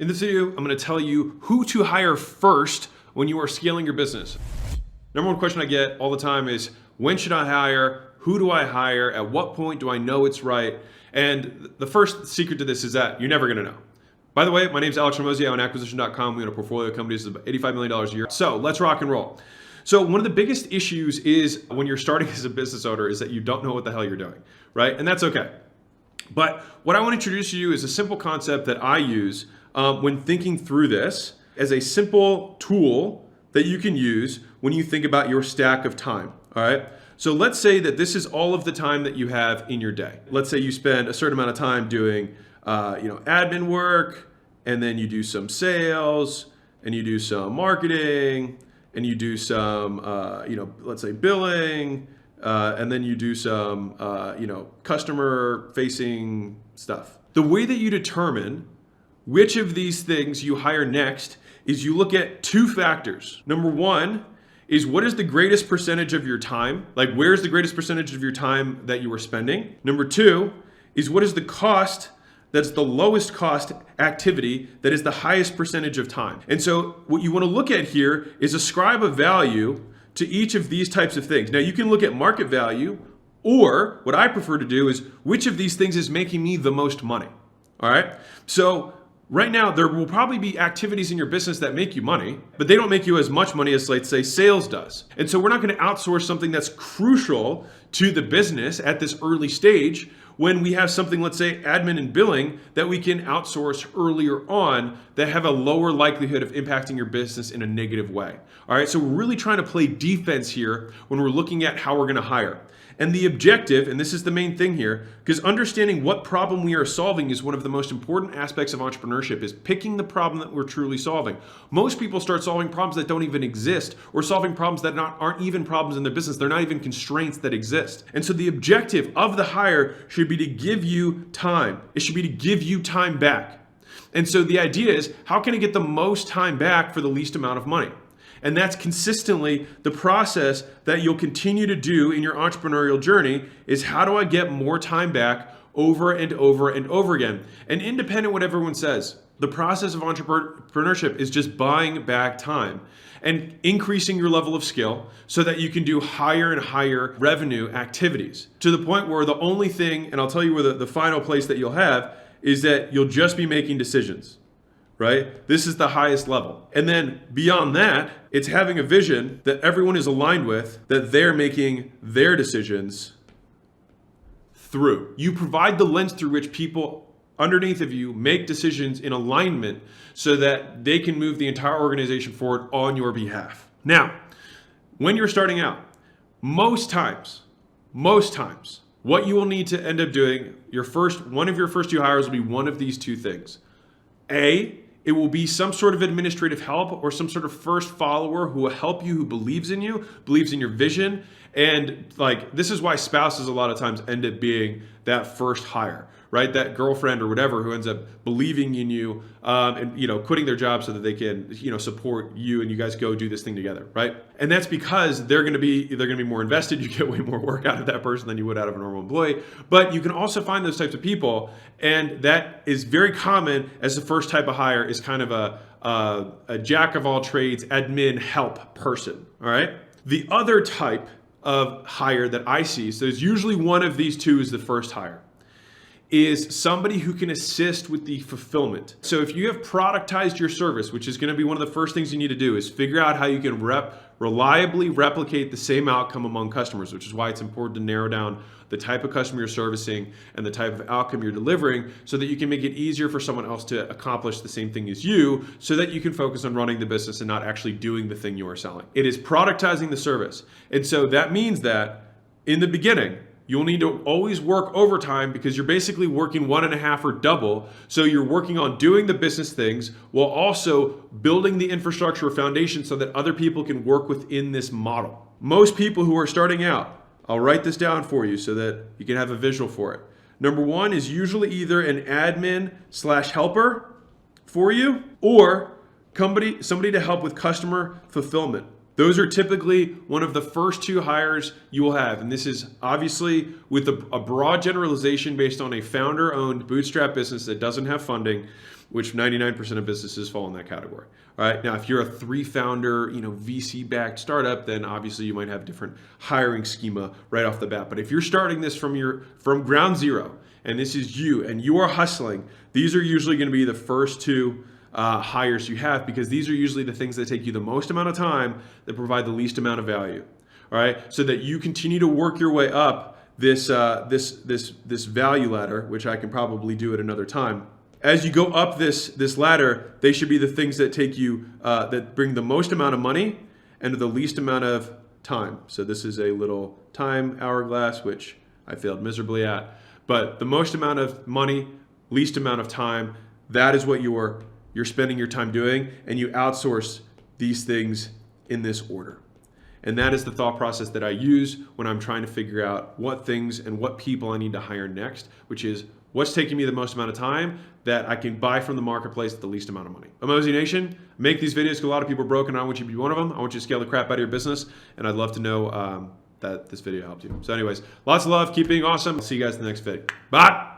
In this video, I'm going to tell you who to hire first when you are scaling your business. Number one question I get all the time is, when should I hire? Who do I hire? At what point do I know it's right? And the first secret to this is that you're never going to know. By the way, my name is Alex Ramosi. I own acquisition.com. We own a portfolio of companies of $85 million a year. So let's rock and roll. So one of the biggest issues is when you're starting as a business owner is that you don't know what the hell you're doing, right? And that's okay. But what I want to introduce to you is a simple concept that I use when thinking through this as a simple tool that you can use when you think about your stack of time, all right? So let's say that this is all of the time that you have in your day. Let's say you spend a certain amount of time doing admin work, and then you do some sales, and you do some marketing, and you do some, let's say billing, and then you do some, customer-facing stuff. The way that you determine which of these things you hire next is you look at two factors. Number one is, what is the greatest percentage of your time? Like, where's the greatest percentage of your time that you are spending? Number two is, what is the cost that's the lowest cost activity that is the highest percentage of time? And so what you want to look at here is ascribe a value to each of these types of things. Now, you can look at market value, or what I prefer to do is, which of these things is making me the most money? All right. So right now, there will probably be activities in your business that make you money, but they don't make you as much money as, let's say, sales does. And so we're not going to outsource something that's crucial to the business at this early stage when we have something, let's say, admin and billing, that we can outsource earlier on that have a lower likelihood of impacting your business in a negative way. All right, so we're really trying to play defense here when we're looking at how we're going to hire. And the objective, and this is the main thing here, because understanding what problem we are solving is one of the most important aspects of entrepreneurship, is picking the problem that we're truly solving. Most people start solving problems that don't even exist, or solving problems that aren't even problems in their business. They're not even constraints that exist. And so the objective of the hire should be to give you time. It should be to give you time back. And so the idea is, how can I get the most time back for the least amount of money? And that's consistently the process that you'll continue to do in your entrepreneurial journey, is, how do I get more time back over and over and over again? And independent of what everyone says, the process of entrepreneurship is just buying back time and increasing your level of skill so that you can do higher and higher revenue activities, to the point where the only thing, and I'll tell you where the final place that you'll have, is that you'll just be making decisions. Right? This is the highest level. And then beyond that, it's having a vision that everyone is aligned with, that they're making their decisions through. You provide the lens through which people underneath of you make decisions in alignment so that they can move the entire organization forward on your behalf. Now, when you're starting out, most times, what you will need to end up doing, one of your first two hires will be one of these two things. A, it will be some sort of administrative help or some sort of first follower who will help you, who believes in you, believes in your vision. And this is why spouses a lot of times end up being that first hire, right? That girlfriend or whatever who ends up believing in you and quitting their job so that they can support you and you guys go do this thing together, right? And that's because they're going to be more invested. You get way more work out of that person than you would out of a normal employee. But you can also find those types of people, and that is very common as the first type of hire, is kind of a jack of all trades, admin help person, all right? The other type of hire that I see, so there's usually one of these two is the first hire, is somebody who can assist with the fulfillment. So if you have productized your service, which is going to be one of the first things you need to do, is figure out how you can reliably replicate the same outcome among customers, which is why it's important to narrow down the type of customer you're servicing and the type of outcome you're delivering, so that you can make it easier for someone else to accomplish the same thing as you, so that you can focus on running the business and not actually doing the thing you are selling. It is productizing the service. And so that means that in the beginning, you'll need to always work overtime, because you're basically working 1.5 or double. So you're working on doing the business things while also building the infrastructure or foundation so that other people can work within this model. Most people who are starting out, I'll write this down for you so that you can have a visual for it. Number one is usually either an admin/helper for you, or somebody to help with customer fulfillment. Those are typically one of the first two hires you will have. And this is obviously with a broad generalization based on a founder-owned bootstrap business that doesn't have funding, which 99% of businesses fall in that category. All right. Now, if you're a three-founder, VC-backed startup, then obviously you might have a different hiring schema right off the bat. But if you're starting this from ground zero, and this is you, and you are hustling, these are usually going to be the first two hires you have, because these are usually the things that take you the most amount of time, that provide the least amount of value. All right, so that you continue to work your way up this value ladder, which I can probably do at another time. As you go up this ladder, they should be the things that take you that bring the most amount of money and the least amount of time. So this is a little time hourglass, which I failed miserably at. But the most amount of money, least amount of time, that is what you're spending your time doing, and you outsource these things in this order. And that is the thought process that I use when I'm trying to figure out what things and what people I need to hire next, which is what's taking me the most amount of time that I can buy from the marketplace at the least amount of money. Emoji Nation, make these videos because a lot of people are broken. I want you to be one of them. I want you to scale the crap out of your business, and I'd love to know that this video helped you. So anyways, lots of love. Keep being awesome. I'll see you guys in the next video. Bye.